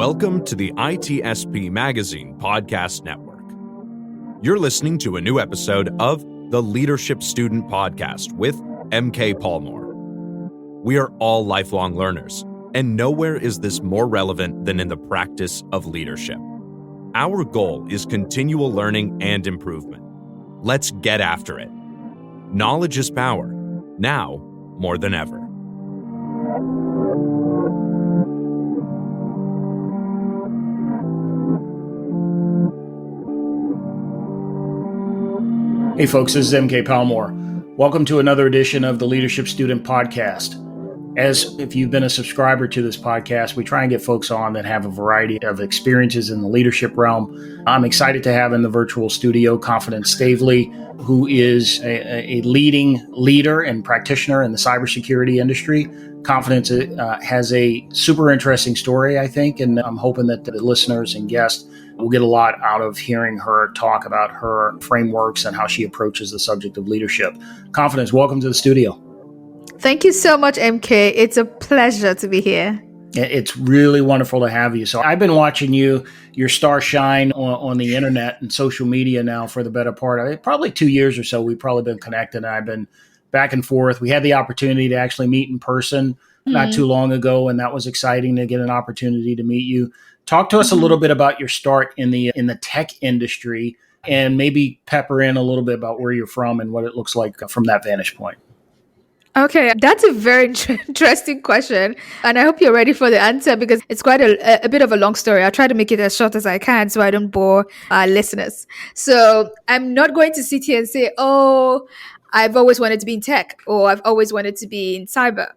Welcome to the ITSP Magazine Podcast Network. You're listening to a new episode of the Leadership Student Podcast with MK Palmore. We are all lifelong learners, and nowhere is this more relevant than in the practice of leadership. Our goal is continual learning and improvement. Let's get after it. Knowledge is power, now more than ever. Hey folks, this is MK Palmore. Welcome to another edition of the Leadership Student Podcast. As if you've been a subscriber to this podcast, we try and get folks on that have a variety of experiences in the leadership realm. I'm excited to have in the virtual studio Confidence Staveley, who is a leading leader and practitioner in the cybersecurity industry. Confidence has a super interesting story, I think, and I'm hoping that the listeners and guests will get a lot out of hearing her talk about her frameworks and how she approaches the subject of leadership. Confidence, welcome to the studio. Thank you so much, MK. It's a pleasure to be here. It's really wonderful to have you. So I've been watching your star shine on the internet and social media now for the better part of it. Probably 2 years or so, we've probably been connected. And I've been back and forth. We had the opportunity to actually meet in person not too long ago, and that was exciting to get an opportunity to meet you. Talk to us a little bit about your start in the tech industry, and maybe pepper in a little bit about where you're from and what it looks like from that vantage point. Okay, that's a very interesting question, and I hope you're ready for the answer because it's quite a bit of a long story. I'll try to make it as short as I can so I don't bore our listeners. So I'm not going to sit here and say, oh, I've always wanted to be in tech or I've always wanted to be in cyber.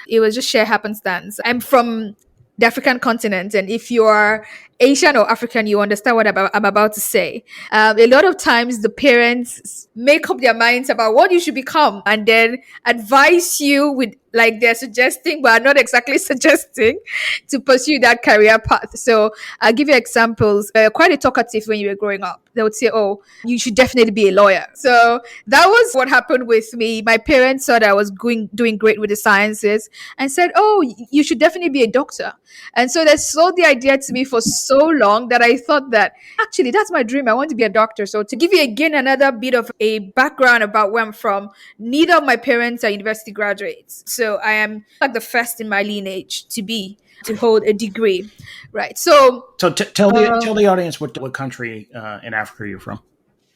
It was just sheer happenstance. I'm from the African continent, and if you're Asian or African, you understand what I'm about to say. A lot of times the parents make up their minds about what you should become and then advise you with like they're suggesting, but are not exactly suggesting to pursue that career path. So I'll give you examples. Quite a talkative when you were growing up. They would say, oh, you should definitely be a lawyer. So that was what happened with me. My parents saw that I was doing great with the sciences and said, oh, you should definitely be a doctor. And so they sold the idea to me for so long that I thought that actually that's my dream. I want to be a doctor. So to give you again another bit of a background about where I'm from, neither of my parents are university graduates. So I am like the first in my lineage to hold a degree, right? So tell the audience what country in Africa you're from.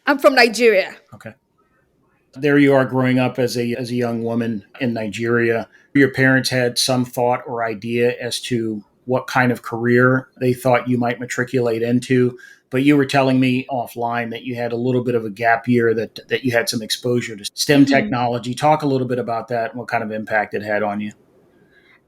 I'm from Nigeria. Okay. There you are growing up as a young woman in Nigeria. Your parents had some thought or idea as to what kind of career they thought you might matriculate into. But you were telling me offline that you had a little bit of a gap year, that you had some exposure to STEM technology. Talk a little bit about that and what kind of impact it had on you.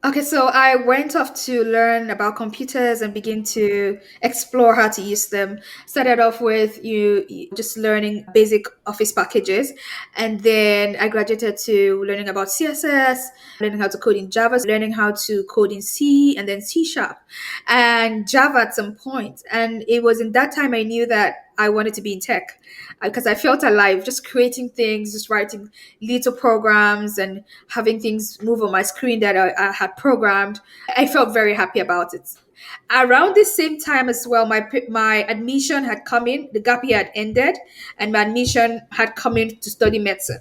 Okay, so I went off to learn about computers and begin to explore how to use them. Started off with you just learning basic office packages, and then I graduated to learning about CSS, learning how to code in Java, learning how to code in C, and then C# and Java at some point. And it was in that time I knew that I wanted to be in tech because I felt alive, just creating things, just writing little programs and having things move on my screen that I had programmed. I felt very happy about it. Around the same time as well, my admission had come in, the gap year had ended, and my admission had come in to study medicine.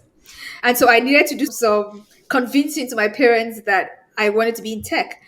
And so I needed to do some convincing to my parents that I wanted to be in tech.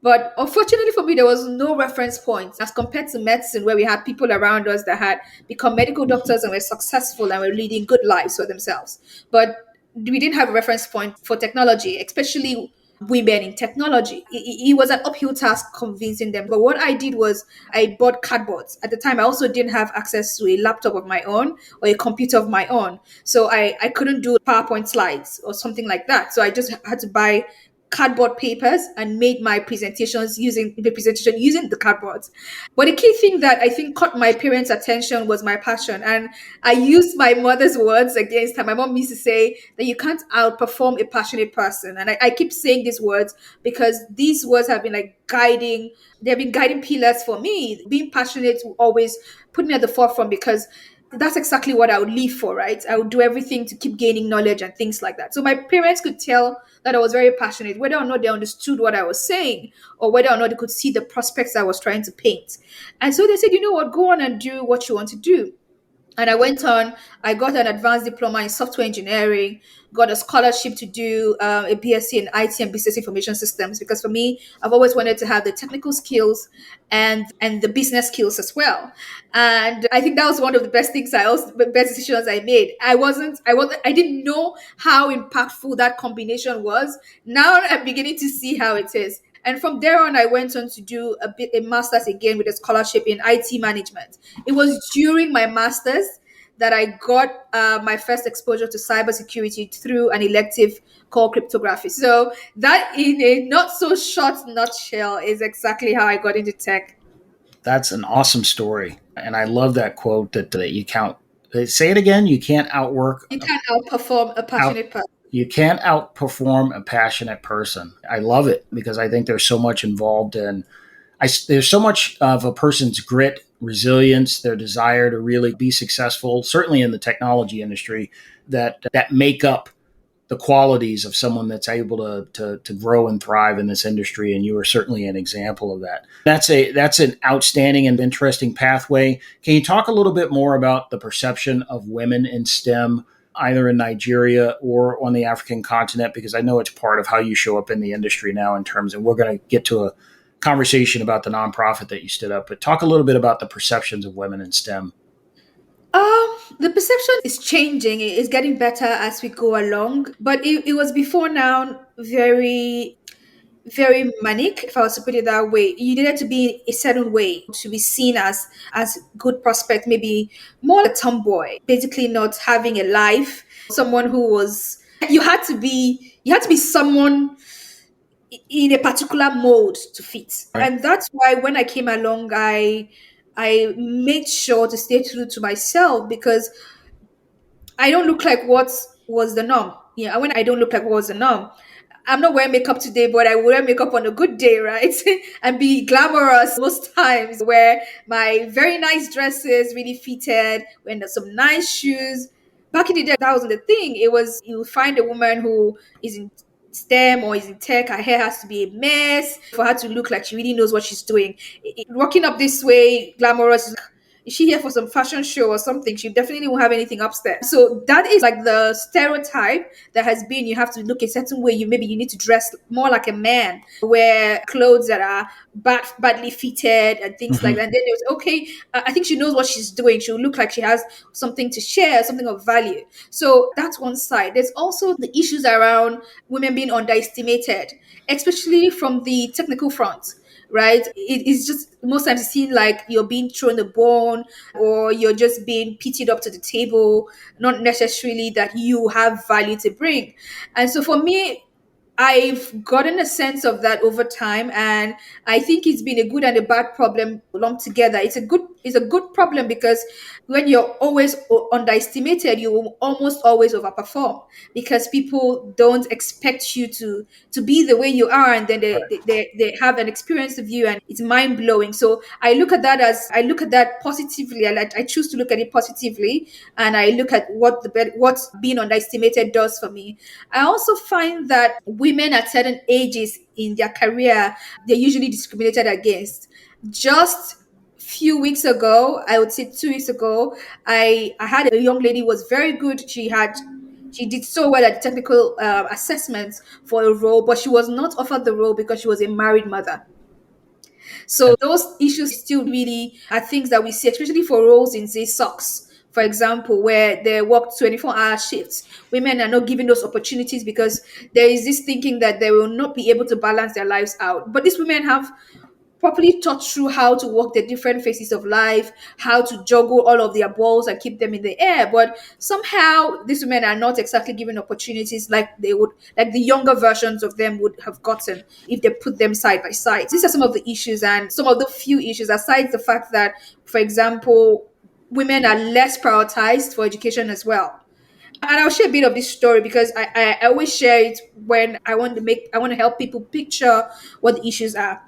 But unfortunately for me, there was no reference point as compared to medicine, where we had people around us that had become medical doctors and were successful and were leading good lives for themselves. But we didn't have a reference point for technology, especially women in technology. It was an uphill task convincing them. But what I did was I bought cardboards. At the time, I also didn't have access to a laptop of my own or a computer of my own. So I couldn't do PowerPoint slides or something like that. So I just had to buy cardboard papers and made my presentation using the cardboards. But the key thing that I think caught my parents' attention was my passion. And I used my mother's words against her. My mom used to say that you can't outperform a passionate person. And I keep saying these words because these words have been they've been guiding pillars for me. Being passionate will always put me at the forefront because that's exactly what I would live for, right? I would do everything to keep gaining knowledge and things like that. So my parents could tell that I was very passionate, whether or not they understood what I was saying or whether or not they could see the prospects I was trying to paint. And so they said, you know what, go on and do what you want to do. And I went on, I got an advanced diploma in software engineering, got a scholarship to do a BSc in IT and business information systems. Because for me, I've always wanted to have the technical skills and the business skills as well. And I think that was one of the best things best decisions I made. I didn't know how impactful that combination was. Now I'm beginning to see how it is. And from there on, I went on to do a master's again with a scholarship in IT management. It was during my master's that I got my first exposure to cybersecurity through an elective called cryptography. So that, in a not so short nutshell, is exactly how I got into tech. That's an awesome story. And I love that quote that you count. Say it again. You can't outwork. You can't outperform a passionate person. You can't outperform a passionate person. I love it because I think there's so much involved in. There's so much of a person's grit, resilience, their desire to really be successful, certainly in the technology industry, that make up the qualities of someone that's able to grow and thrive in this industry. And you are certainly an example of that. That's an outstanding and interesting pathway. Can you talk a little bit more about the perception of women in STEM, either in Nigeria or on the African continent? Because I know it's part of how you show up in the industry now in terms of, we're going to get to a conversation about the nonprofit that you stood up, but talk a little bit about the perceptions of women in STEM. The perception is changing. It's getting better as we go along. But it was before now very, very manic, if I was to put it that way. You needed to be a certain way to be seen as good prospect, maybe more a tomboy, basically not having a life, someone who was you had to be someone in a particular mode to fit. Right. And that's why when I came along, I made sure to stay true to myself because I don't look like what was the norm. Yeah, when I don't look like what was the norm. I'm not wearing makeup today, but I wear makeup on a good day, right? And be glamorous most times. Wear my very nice dresses, really fitted, wearing some nice shoes. Back in the day, that wasn't the thing. It was you find a woman who is in STEM or is in tech, her hair has to be a mess for her to look like she really knows what she's doing. Walking up this way, glamorous, is she here for some fashion show or something? She definitely won't have anything upstairs. So that is like the stereotype that has been you have to look a certain way. You need to dress more like a man, wear clothes that are badly fitted and things like that. And then it was okay. I think she knows what she's doing. She'll look like she has something to share, something of value. So that's one side. There's also the issues around women being underestimated, especially from the technical front, right? It is just most times it seems like you're being thrown a bone or you're just being pitted up to the table, not necessarily that you have value to bring. And so for me, I've gotten a sense of that over time, and I think it's been a good and a bad problem lumped together. It's a good problem because when you're always underestimated, you will almost always overperform because people don't expect you to be the way you are, and then they have an experience of you, and it's mind blowing. So I look at that positively. I choose to look at it positively, and I look at what being underestimated does for me. I also find that women at certain ages in their career, they're usually discriminated against. Just few weeks ago, I would say 2 weeks ago, I had a young lady who was very good. She did so well at the technical assessments for a role, but she was not offered the role because she was a married mother. So those issues still really are things that we see, especially for roles in, say, SOCs, for example, where they work 24-hour shifts. Women are not given those opportunities because there is this thinking that they will not be able to balance their lives out. But these women have properly taught through how to walk the different phases of life, how to juggle all of their balls and keep them in the air. But somehow these women are not exactly given opportunities like the younger versions of them would have gotten if they put them side by side. These are some of the issues and some of the few issues, aside the fact that, for example, women are less prioritized for education as well. And I'll share a bit of this story because I always share it when I want to help people picture what the issues are.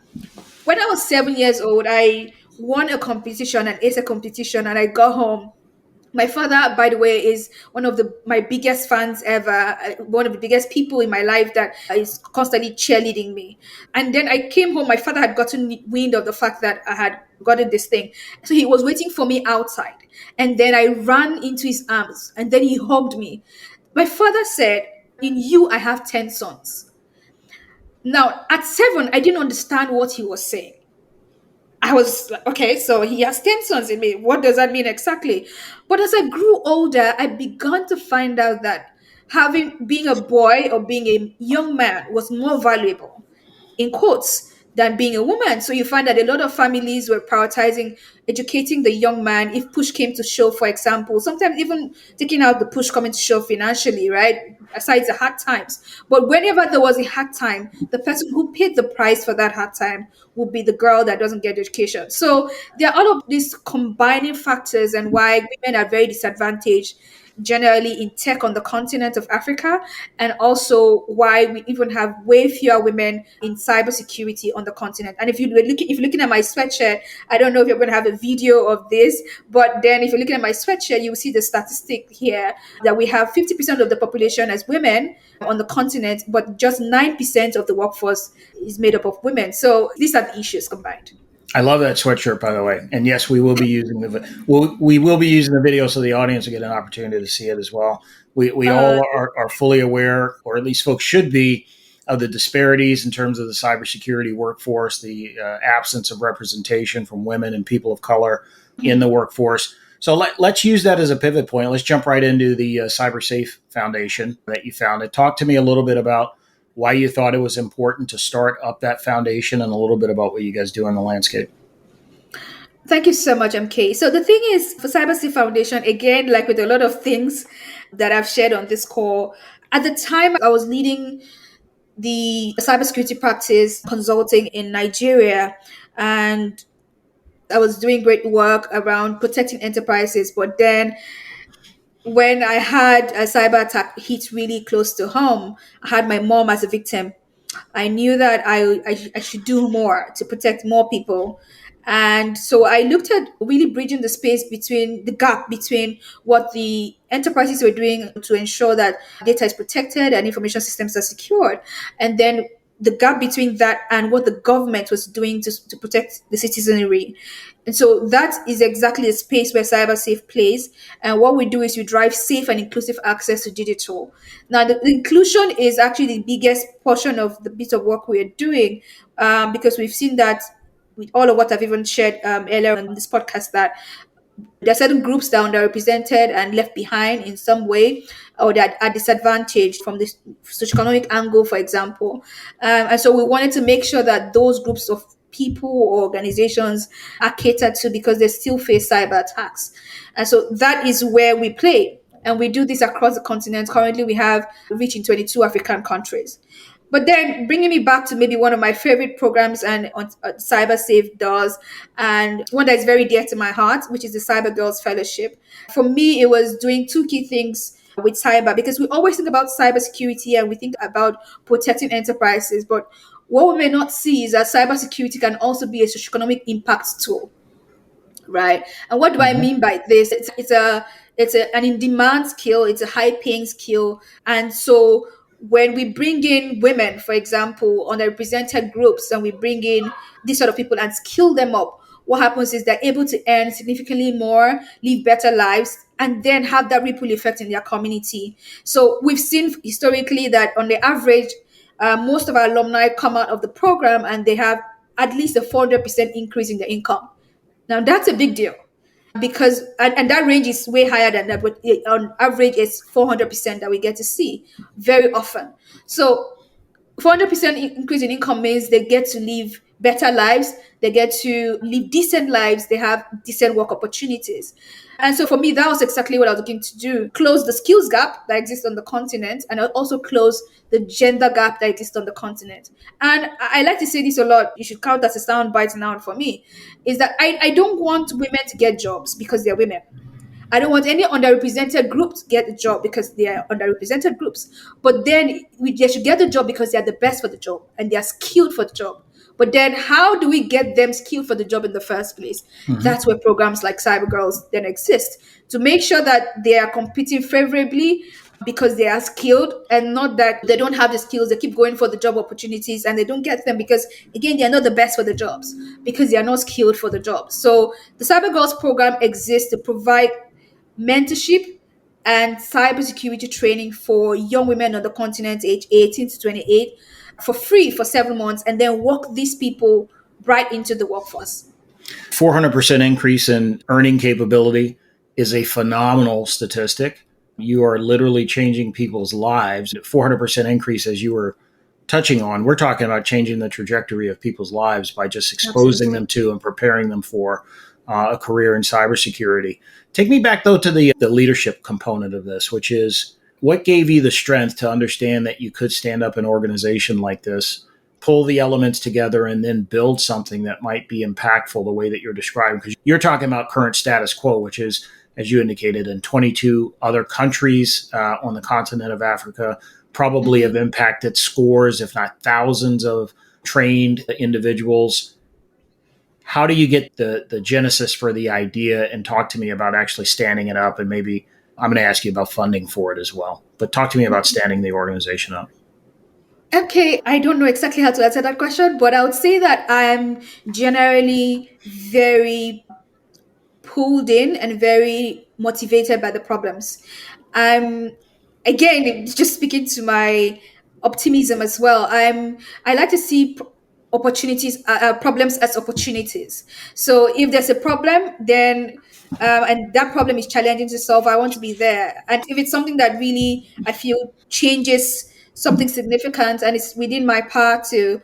When I was 7 years old, I won a competition, an essay competition, and I got home. My father, by the way, is one of my biggest fans ever, one of the biggest people in my life that is constantly cheerleading me. And then I came home, my father had gotten wind of the fact that I had gotten this thing. So he was waiting for me outside. And then I ran into his arms and then he hugged me. My father said, "In you, I have 10 sons." Now, at 7, I didn't understand what he was saying. I was like, okay, so he has 10 sons in me. What does that mean exactly? But as I grew older, I began to find out that being a boy or being a young man was more valuable, in quotes, than being a woman. So you find that a lot of families were prioritizing educating the young man if push came to shove, for example, sometimes even taking out the push coming to shove financially, right? Aside the hard times. But whenever there was a hard time, the person who paid the price for that hard time would be the girl that doesn't get education. So there are all of these combining factors and why women are very disadvantaged generally in tech on the continent of Africa, and also why we even have way fewer women in cybersecurity on the continent. And if you're looking at my sweatshirt, I don't know if you're going to have a video of this, but then if you're looking at my sweatshirt, you will see the statistic here that we have 50% of the population as women on the continent, but just 9% of the workforce is made up of women. So these are the issues combined. I love that sweatshirt, by the way. And yes, we will be using we will be using the video so the audience will get an opportunity to see it as well. We all are fully aware, or at least folks should be, of the disparities in terms of the cybersecurity workforce, the absence of representation from women and people of color in the workforce. So let's use that as a pivot point. Let's jump right into the CyberSafe Foundation that you founded. Talk to me a little bit about why you thought it was important to start up that foundation and a little bit about what you guys do in the landscape. Thank you so much, MK. So the thing is, for CyberSafe Foundation, again, like with a lot of things that I've shared on this call, at the time I was leading the cybersecurity practice consulting in Nigeria, and I was doing great work around protecting enterprises. But then when I had a cyber attack hit really close to home, I had my mom as a victim. I knew that I should do more to protect more people. And so I looked at really bridging the gap between what the enterprises were doing to ensure that data is protected and information systems are secured. And then the gap between that and what the government was doing to protect the citizenry. And so that is exactly the space where CyberSafe plays. And what we do is we drive safe and inclusive access to digital. Now, the inclusion is actually the biggest portion of the bit of work we are doing, because we've seen that with all of what I've even shared earlier in this podcast, that there are certain groups that are underrepresented and left behind in some way, or that are disadvantaged from the socioeconomic angle, for example. And so we wanted to make sure that those groups of people or organizations are catered to, because they still face cyber attacks. And so that is where we play. And we do this across the continent. Currently, we have reach in 22 African countries. But then bringing me back to maybe one of my favorite programs and on CyberSafe does, and one that is very dear to my heart, which is the Cyber Girls Fellowship. For me, it was doing two key things with cyber, because we always think about cybersecurity and we think about protecting enterprises. But what we may not see is that cybersecurity can also be a socioeconomic impact tool, right? And what do I mean by this? An in-demand skill. It's a high-paying skill, and so when we bring in women, for example, underrepresented groups, and we bring in these sort of people and skill them up, what happens is they're able to earn significantly more, live better lives, and then have that ripple effect in their community. So we've seen historically that on the average, most of our alumni come out of the program and they have at least a 400% increase in their income. Now that's a big deal, because and that range is way higher than that, but on average it's 400% that we get to see very often. So 400% increase in income means they get to live better lives, they get to live decent lives, they have decent work opportunities. And so for me, that was exactly what I was looking to do: close the skills gap that exists on the continent, and also close the gender gap that exists on the continent. And I like to say this a lot, you should count as a sound bite now for me, is that I don't want women to get jobs because they're women. I don't want any underrepresented group to get a job because they are underrepresented groups. But then they should get the job because they are the best for the job and they are skilled for the job. But then how do we get them skilled for the job in the first place? That's where programs like Cyber Girls then exist, to make sure that they are competing favorably because they are skilled, and not that they don't have the skills. They keep going for the job opportunities and they don't get them because, again, they are not the best for the jobs because they are not skilled for the job. So the Cyber Girls program exists to provide mentorship and cybersecurity training for young women on the continent aged 18 to 28 for free for 7 months, and then walk these people right into the workforce. 400% increase in earning capability is a phenomenal statistic. You are literally changing people's lives. 400% increase, as you were touching on, we're talking about changing the trajectory of people's lives by just exposing them to and preparing them for a career in cybersecurity. Take me back, though, to the leadership component of this, which is what gave you the strength to understand that you could stand up an organization like this, pull the elements together, and then build something that might be impactful the way that you're describing? Because you're talking about current status quo, which is, as you indicated, in 22 other countries on the continent of Africa, probably have impacted scores, if not thousands, of trained individuals. How do you get the genesis for the idea, and talk to me about actually standing it up? And maybe I'm going to ask you about funding for it as well, but talk to me about standing the organization up. Okay, I don't know exactly how to answer that question, but I would say that I'm generally very pulled in and very motivated by the problems. I'm, again, just speaking to my optimism as well. I like to see opportunities, problems as opportunities. So if there's a problem, then and that problem is challenging to solve, I want to be there. And if it's something that really I feel changes something significant and it's within my power to,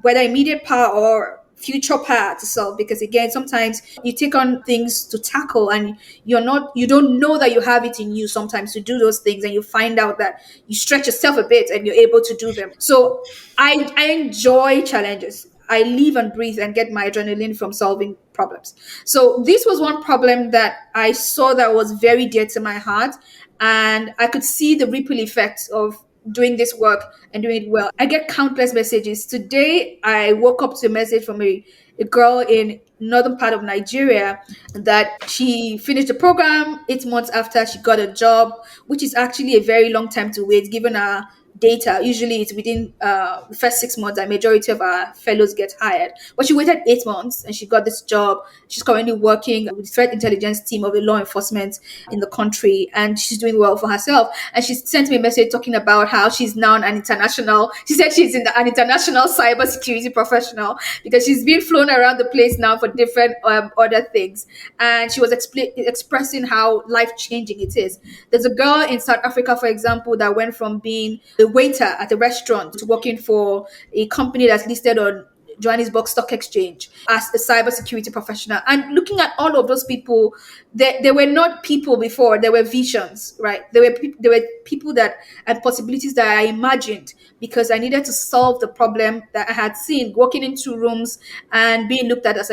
whether immediate power or future power to solve, because again, sometimes you take on things to tackle and you don't know that you have it in you sometimes to do those things, and you find out that you stretch yourself a bit and you're able to do them. So I enjoy challenges. I live and breathe and get my adrenaline from solving problems. So this was one problem that I saw that was very dear to my heart, and I could see the ripple effects of doing this work and doing it well. I get countless messages. Today, I woke up to a message from a girl in northern part of Nigeria that she finished the program 8 months after she got a job, which is actually a very long time to wait given our data. Usually it's within the first 6 months that majority of our fellows get hired. But she waited 8 months and she got this job. She's currently working with the threat intelligence team of the law enforcement in the country, and she's doing well for herself. And she sent me a message talking about how she's now an international, she said she's an international cybersecurity professional because she's been flown around the place now for different other things. And she was expressing how life-changing it is. There's a girl in South Africa, for example, that went from being a waiter at a restaurant to working for a company that's listed on Johannesburg Stock Exchange as a cybersecurity professional. And looking at all of those people, they were not people before, they were visions, right? They were people that and possibilities that I imagined because I needed to solve the problem that I had seen, walking into rooms and being looked at as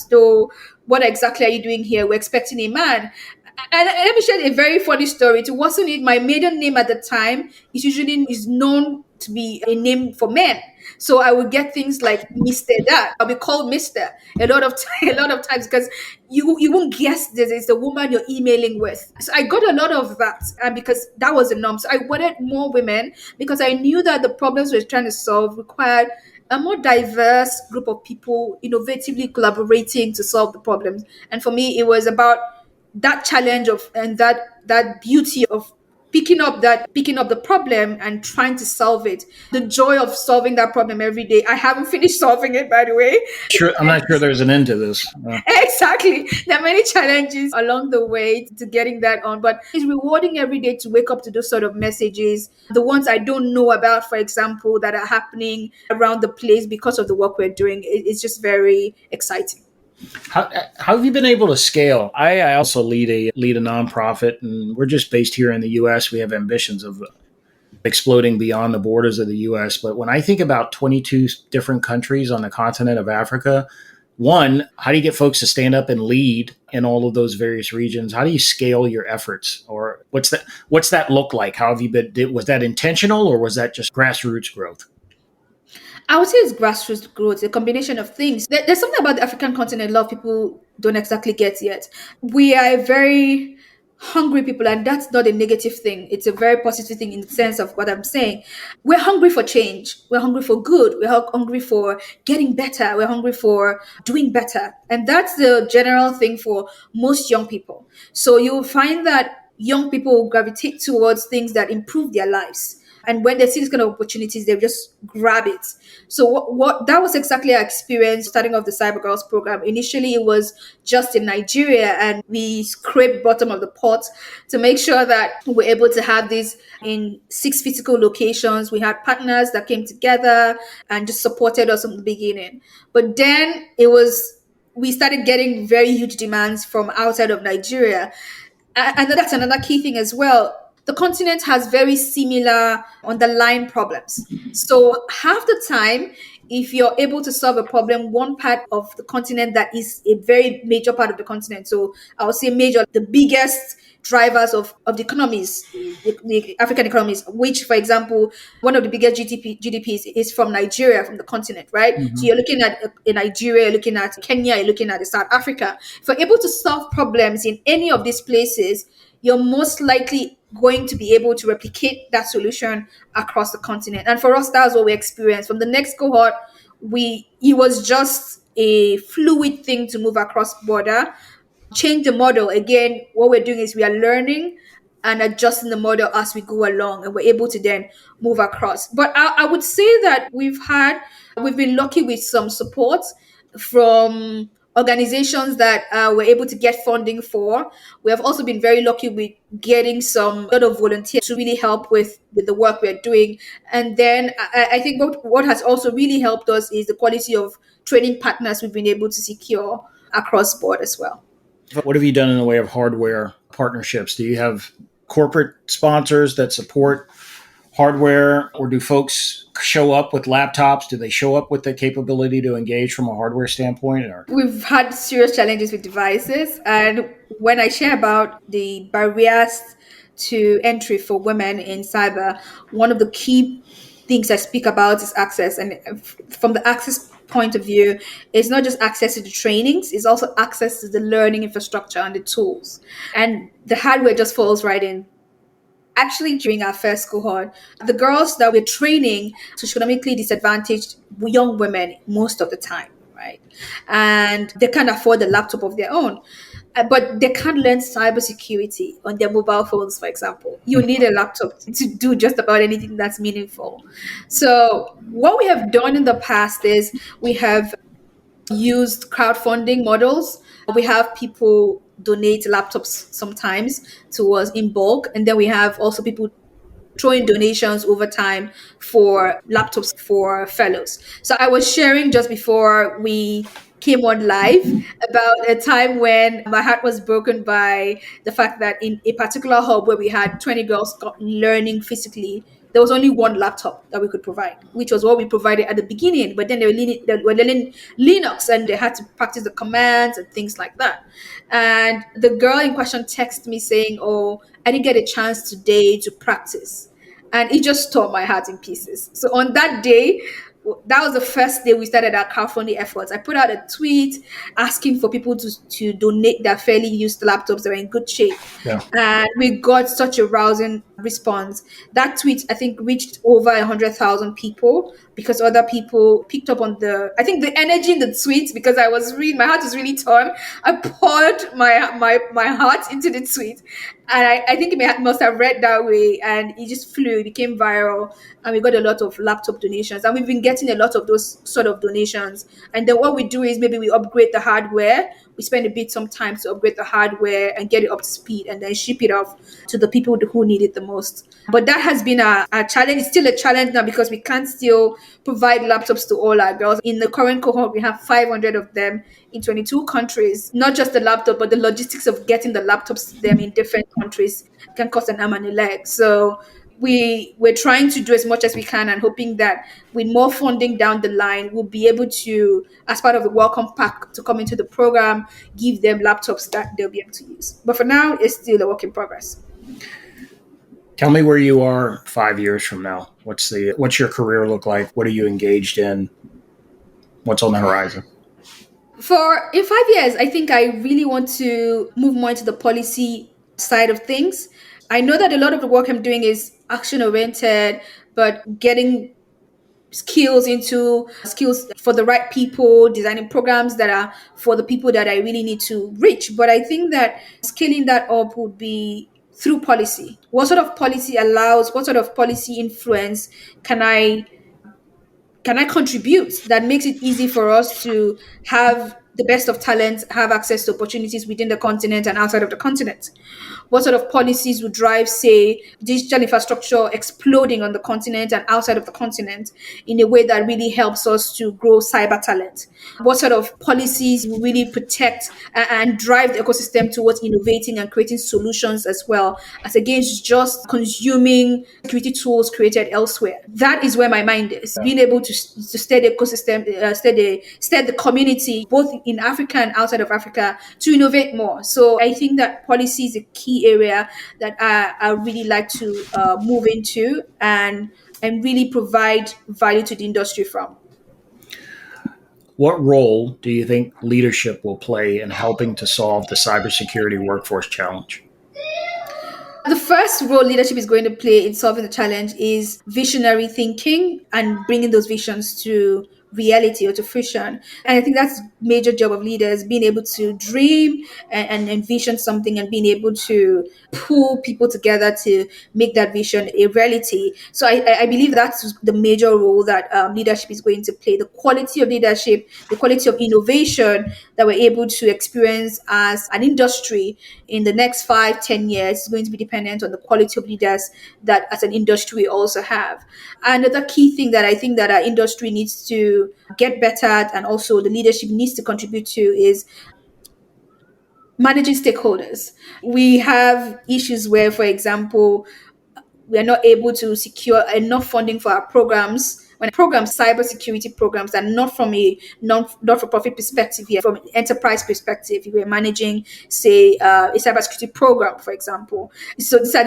though, what exactly are you doing here? We're expecting a man. And let me share a very funny story. It wasn't it. My maiden name at the time is known to be a name for men. So I would get things like Mr. That. I'll be called Mr. a lot of times because you won't guess this is the woman you're emailing with. So I got a lot of that, and because that was the norm. So I wanted more women because I knew that the problems we were trying to solve required a more diverse group of people innovatively collaborating to solve the problems. And for me, it was about that challenge of and that beauty of picking up the problem and trying to solve it, the joy of solving that problem every day. I haven't finished solving it, by the way. Sure, I'm not sure there's an end to this. Exactly, there are many challenges along the way to getting that on, but it's rewarding every day to wake up to those sort of messages, the ones I don't know about, for example, that are happening around the place because of the work we're doing. It's just very exciting. How have you been able to scale? I also lead a nonprofit, and we're just based here in the U.S. We have ambitions of exploding beyond the borders of the U.S. But when I think about 22 different countries on the continent of Africa, one, how do you get folks to stand up and lead in all of those various regions? How do you scale your efforts, or what's that look like? How have you been? Was that intentional, or was that just grassroots growth? I would say it's grassroots growth, a combination of things. There's something about the African continent a lot of people don't exactly get yet. We are a very hungry people, and that's not a negative thing. It's a very positive thing in the sense of what I'm saying. We're hungry for change. We're hungry for good. We're hungry for getting better. We're hungry for doing better. And that's the general thing for most young people. So you'll find that young people gravitate towards things that improve their lives. And when they see these kind of opportunities, they just grab it. So what that was exactly our experience starting off the Cyber Girls program. Initially, it was just in Nigeria, and we scraped bottom of the pot to make sure that we're able to have this in 6 physical locations. We had partners that came together and just supported us from the beginning. But then we started getting very huge demands from outside of Nigeria. And that's another key thing as well. The continent has very similar underlying problems. So half the time, if you're able to solve a problem, one part of the continent that is a very major part of the continent. So I would say major, the biggest drivers of the economies, the African economies, which, for example, one of the biggest GDPs is from Nigeria, from the continent, right? So you're looking at Nigeria, you're looking at Kenya, you're looking at South Africa. If you're able to solve problems in any of these places, you're most likely going to be able to replicate that solution across the continent. And for us, that's what we experienced. From the next cohort, it was just a fluid thing to move across border, change the model. Again, what we're doing is we are learning and adjusting the model as we go along, and we're able to then move across. But I would say that we've been lucky with some support from organizations that we're able to get funding for. We have also been very lucky with getting some lot of volunteers to really help with the work we're doing. And then I think what has also really helped us is the quality of training partners we've been able to secure across board as well. What have you done in the way of hardware partnerships? Do you have corporate sponsors that support hardware, or do folks show up with laptops? Do they show up with the capability to engage from a hardware standpoint? Or we've had serious challenges with devices, and when I share about the barriers to entry for women in cyber, one of the key things I speak about is access. And from the access point of view, it's not just access to the trainings, it's also access to the learning infrastructure and the tools. And the hardware just falls right in. Actually, during our first cohort, the girls that we're training socioeconomically disadvantaged young women most of the time, right? And they can't afford the laptop of their own. But they can't learn cybersecurity on their mobile phones, for example. You need a laptop to do just about anything that's meaningful. So, what we have done in the past is we have used crowdfunding models. We have people donate laptops sometimes to us in bulk, and then we have also people throwing donations over time for laptops for fellows. So I was sharing just before we came on live about a time when my heart was broken by the fact that in a particular hub where we had 20 girls learning physically, there was only one laptop that we could provide, which was what we provided at the beginning. But then they were learning Linux, and they had to practice the commands and things like that. And the girl in question texted me saying, "Oh, I didn't get a chance today to practice." And it just tore my heart in pieces. So on that day, that was the first day we started our crowdfunding efforts. I put out a tweet asking for people to donate their fairly used laptops that were in good shape. yeah. And we got such a rousing response. That tweet, I think, reached over 100,000 people because other people picked up on the energy in the tweet, because my heart was really torn. I poured my heart into the tweet. And I think it must have read that way, and it just flew. It became viral, and we got a lot of laptop donations. And we've been getting a lot of those sort of donations. And then what we do is maybe we upgrade the hardware. We spend a bit some time to upgrade the hardware and get it up to speed, and then ship it off to the people who need it the most. But that has been a challenge. It's still a challenge now because we can't still provide laptops to all our girls. In the current cohort, we have 500 of them in 22 countries. Not just the laptop, but the logistics of getting the laptops to them in different countries can cost an arm and a leg. So we're trying to do as much as we can, and hoping that with more funding down the line, we'll be able to, as part of the welcome pack to come into the program, give them laptops that they'll be able to use. But for now, it's still a work in progress. Tell me where you are 5 years from now. What's your career look like? What are you engaged in? What's on the horizon? In 5 years, I think I really want to move more into the policy side of things. I know that a lot of the work I'm doing is action oriented, but getting skills for the right people, designing programs that are for the people that I really need to reach. But I think that scaling that up would be through policy. What sort of policy influence can I contribute that makes it easy for us to have the best of talent, have access to opportunities within the continent and outside of the continent? What sort of policies would drive, say, digital infrastructure exploding on the continent and outside of the continent in a way that really helps us to grow cyber talent? What sort of policies will really protect and drive the ecosystem towards innovating and creating solutions as well, as against just consuming security tools created elsewhere? That is where my mind is. Being able to steer the ecosystem, steer the community, both in Africa and outside of Africa, to innovate more. So I think that policy is a key area that I really like to move into and really provide value to the industry from. What role do you think leadership will play in helping to solve the cybersecurity workforce challenge? The first role leadership is going to play in solving the challenge is visionary thinking and bringing those visions to reality or to fruition. And I think that's major job of leaders, being able to dream and envision something and being able to pull people together to make that vision a reality. So I believe that's the major role that leadership is going to play. The quality of leadership, the quality of innovation that we're able to experience as an industry in the next 5-10 years is going to be dependent on the quality of leaders that as an industry we also have. Another key thing that I think that our industry needs to get better at, and also the leadership needs to contribute to, is managing stakeholders. We have issues where, for example, we are not able to secure enough funding for our programs. When programs, cybersecurity programs, are not from a not-for-profit perspective here, from an enterprise perspective, we're managing, say, a cybersecurity program, for example. So these are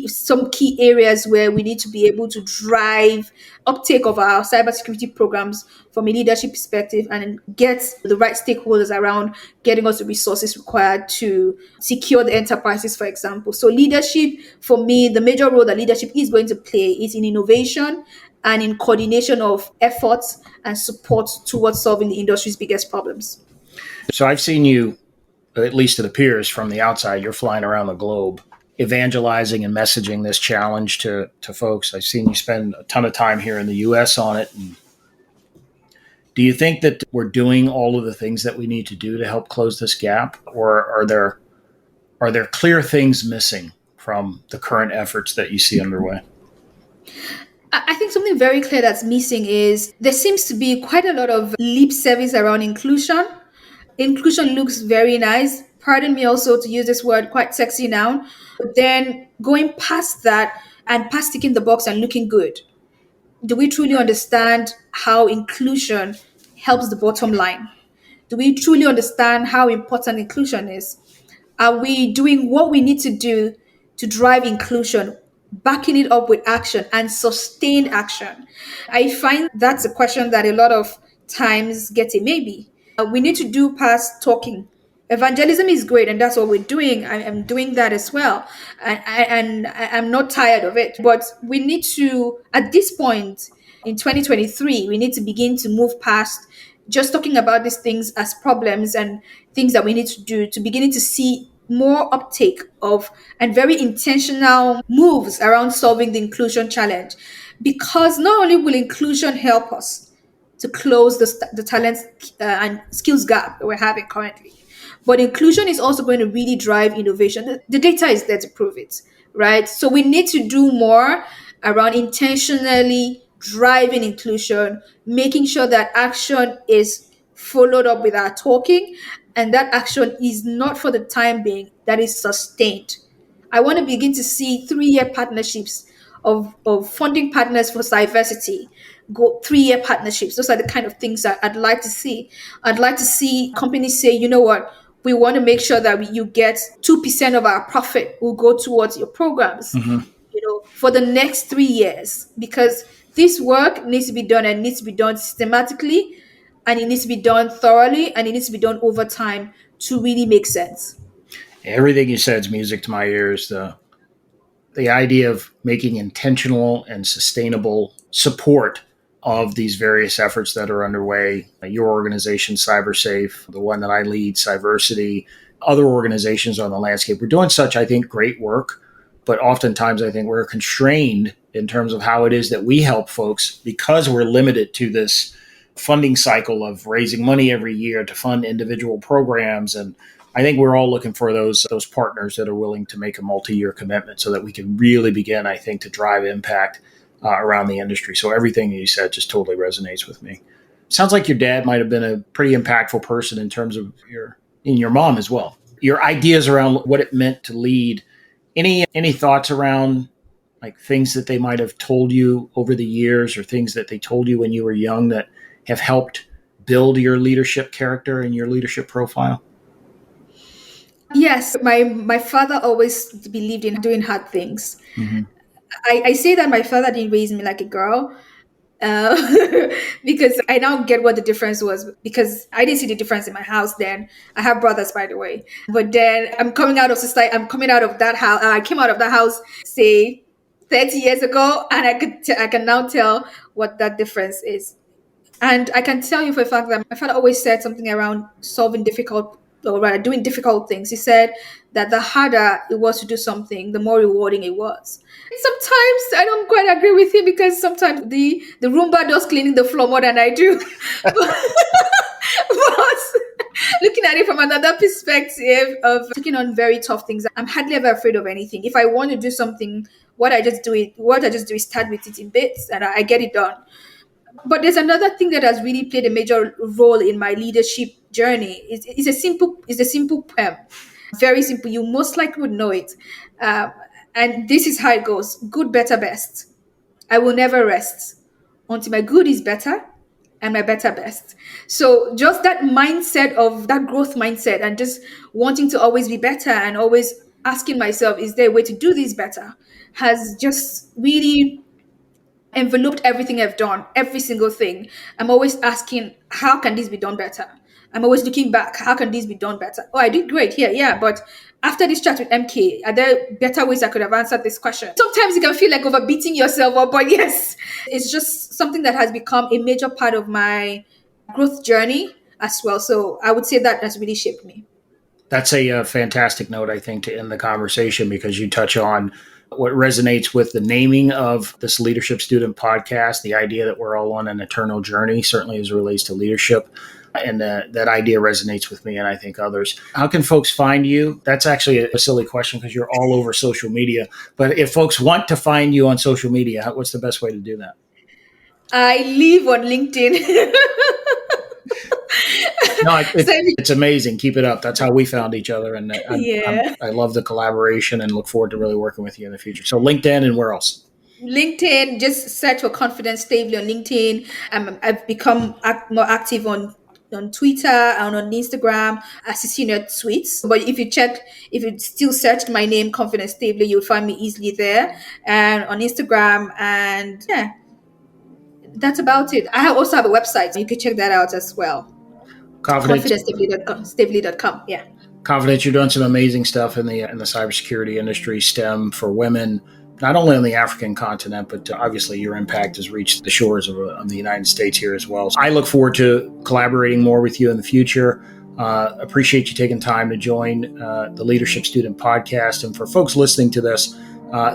some key areas where we need to be able to drive uptake of our cybersecurity programs from a leadership perspective and get the right stakeholders around getting us the resources required to secure the enterprises, for example. So leadership, for me, the major role that leadership is going to play is in innovation and in coordination of efforts and support towards solving the industry's biggest problems. So I've seen you, at least it appears from the outside, you're flying around the globe evangelizing and messaging this challenge to folks. I've seen you spend a ton of time here in the US on it. And do you think that we're doing all of the things that we need to do to help close this gap? Or are there clear things missing from the current efforts that you see underway? I think something very clear that's missing is there seems to be quite a lot of lip service around inclusion. Inclusion looks very nice. Pardon me also to use this word, quite sexy now. But then going past that and past ticking the box and looking good, do we truly understand how inclusion helps the bottom line? Do we truly understand how important inclusion is? Are we doing what we need to do to drive inclusion, backing it up with action and sustained action? I find that's a question that a lot of times gets a maybe. We need to do past talking. Evangelism is great, and that's what we're doing. I'm doing that as well, I'm not tired of it. But we need to, at this point in 2023, we need to begin to move past just talking about these things as problems and things that we need to do, to beginning to see more uptake of and very intentional moves around solving the inclusion challenge. Because not only will inclusion help us to close the talent and skills gap that we're having currently, but inclusion is also going to really drive innovation. The data is there to prove it, right? So we need to do more around intentionally driving inclusion, making sure that action is followed up with our talking, and that action is not for the time being, that is sustained. I want to begin to see 3-year partnerships of funding partners for diversity, go 3-year partnerships. Those are the kind of things that I'd like to see. I'd like to see companies say, you know what, we want to make sure that you get 2% of our profit will go towards your programs. Mm-hmm. for the next 3 years, because this work needs to be done, and needs to be done systematically, and it needs to be done thoroughly, and it needs to be done over time to really make sense. Everything you said is music to my ears. The idea of making intentional and sustainable support of these various efforts that are underway. Your organization, CyberSafe, the one that I lead, Cyversity, other organizations on the landscape. We're doing such, I think, great work, but oftentimes I think we're constrained in terms of how it is that we help folks because we're limited to this funding cycle of raising money every year to fund individual programs. And I think we're all looking for those partners that are willing to make a multi-year commitment so that we can really begin, I think, to drive impact around the industry. So everything you said just totally resonates with me. Sounds like your dad might have been a pretty impactful person in terms of your mom as well. Your ideas around what it meant to lead. Any thoughts around like things that they might have told you over the years, or things that they told you when you were young that have helped build your leadership character and your leadership profile? Yes, my father always believed in doing hard things. Mm-hmm. I say that my father didn't raise me like a girl, uh, because I now get what the difference was, because I didn't see the difference in my house then. I have brothers, by the way. But then I'm coming out of society, I'm coming out of that house. I came out of that house, say, 30 years ago, and I can now tell what that difference is. And I can tell you for a fact that my father always said something around solving difficult, or rather doing difficult things. He said that the harder it was to do something, the more rewarding it was. And sometimes I don't quite agree with him, because sometimes the Roomba does cleaning the floor more than I do. but looking at it from another perspective of taking on very tough things, I'm hardly ever afraid of anything. If I want to do something, what I just do is start with it in bits, and I get it done. But there's another thing that has really played a major role in my leadership journey. It's a simple poem, very simple. You most likely would know it, and this is how it goes: good, better, best. I will never rest until my good is better and my better best. So just that mindset, of that growth mindset, and just wanting to always be better, and always asking myself, is there a way to do this better, has just really enveloped everything I've done, every single thing. I'm always asking, how can this be done better? I'm always looking back, how can this be done better? Oh, I did great here, yeah, but after this chat with MK, are there better ways I could have answered this question? Sometimes it can feel like overbeating yourself up, but yes, it's just something that has become a major part of my growth journey as well. So I would say that has really shaped me. That's a fantastic note, I think, to end the conversation, because you touch on what resonates with the naming of this Leadership Student podcast, the idea that we're all on an eternal journey, certainly as it relates to leadership. And that idea resonates with me, and I think others. How can folks find you? That's actually a silly question, because you're all over social media. But if folks want to find you on social media, what's the best way to do that? I live on LinkedIn. No, it's amazing. Keep it up. That's how we found each other. And I love the collaboration and look forward to really working with you in the future. So LinkedIn, and where else? LinkedIn, just search for Confidence Staveley on LinkedIn. I've become more active on Twitter and on Instagram as a senior tweets. But if you still searched my name, Confidence Staveley, you'll find me easily there, and on Instagram. And yeah, that's about it. I also have a website. You can check that out as well. ConfidenceStaveley.com. Yeah. Confidence, you're doing some amazing stuff in the cybersecurity industry, STEM for women, not only on the African continent, but obviously your impact has reached the shores of the United States here as well. So I look forward to collaborating more with you in the future. Appreciate you taking time to join the Leadership Student podcast. And for folks listening to this,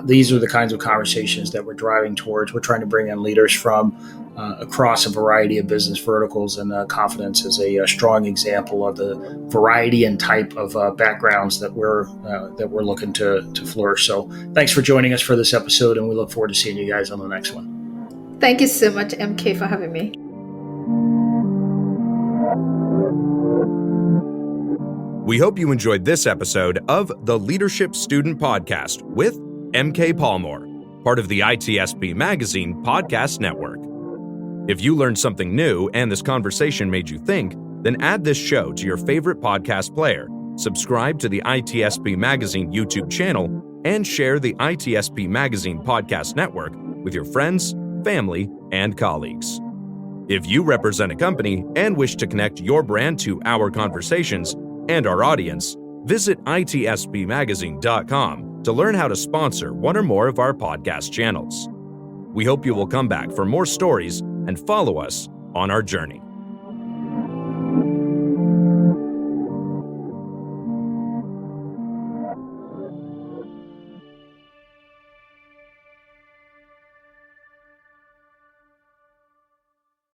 these are the kinds of conversations that we're driving towards. We're trying to bring in leaders from across a variety of business verticals, and Confidence is a strong example of the variety and type of backgrounds that we're looking to flourish. So thanks for joining us for this episode, and we look forward to seeing you guys on the next one. Thank you so much, MK, for having me. We hope you enjoyed this episode of the Leadership Student Podcast with MK Palmore, part of the ITSP Magazine Podcast Network. If you learned something new and this conversation made you think, then add this show to your favorite podcast player, subscribe to the ITSP Magazine YouTube channel, and share the ITSP Magazine Podcast Network with your friends, family, and colleagues. If you represent a company and wish to connect your brand to our conversations and our audience, visit itspmagazine.com to learn how to sponsor one or more of our podcast channels. We hope you will come back for more stories and follow us on our journey.